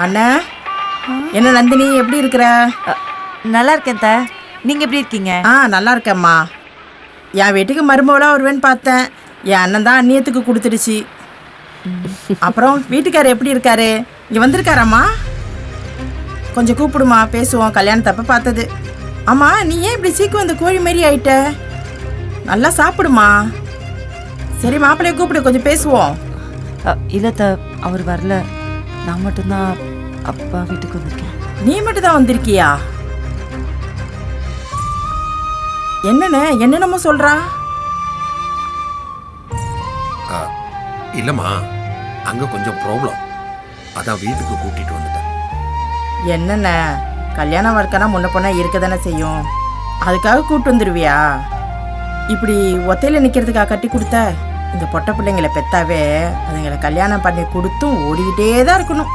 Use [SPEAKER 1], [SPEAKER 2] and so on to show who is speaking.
[SPEAKER 1] அண்ணா, என்ன நந்தினி, எப்படி இருக்கிற?
[SPEAKER 2] நல்லா இருக்கேன் தா. நீங்கள் எப்படி இருக்கீங்க?
[SPEAKER 1] நல்லா இருக்கேம்மா. என் வீட்டுக்கு மருமவளாக வருவேன்னு பார்த்தேன். என் அண்ணன் தான் அந்நியத்துக்கு கொடுத்துடுச்சு. அப்புறம் வீட்டுக்காரர் எப்படி இருக்காரு? இங்கே வந்திருக்காராம்மா? கொஞ்சம் கூப்பிடுமா, பேசுவோம். கல்யாணத்தப்ப பார்த்தது. ஆமாம், நீ ஏன் இப்படி சீக்கிரம் அந்த கோழி மாரி ஆயிட்ட? நல்லா சாப்பிடுமா. சரி, மாப்பிள்ளைய கூப்பிடு, கொஞ்சம் பேசுவோம்.
[SPEAKER 2] இல்லை தா, அவர் வரல. நான் மட்டும்தான் அப்பா வீட்டுக்கு வந்திருக்கேன்.
[SPEAKER 1] நீ மட்டும் தான் வந்திருக்கியா? என்னென்னமோ சொல்றா.
[SPEAKER 3] இல்லம்மா, அங்க கொஞ்சம் ப்ராப்ளம், அதான் வீட்டுக்கு கூட்டிட்டு வந்துட்டேன்.
[SPEAKER 1] என்னென்ன கல்யாணம் வர்க்கனா முன்ன பொண்ணா இருக்க தானே செய்யும். அதுக்காக கூப்பிட்டு வந்துடுவியா? இப்படி ஒத்தையில் நிற்கிறதுக்காக கட்டி கொடுத்த இந்த பொட்டை பிள்ளைங்களை பெத்தாவே அதுங்களை கல்யாணம் பண்ணி கொடுத்தும் ஓடிக்கிட்டே தான் இருக்கணும்.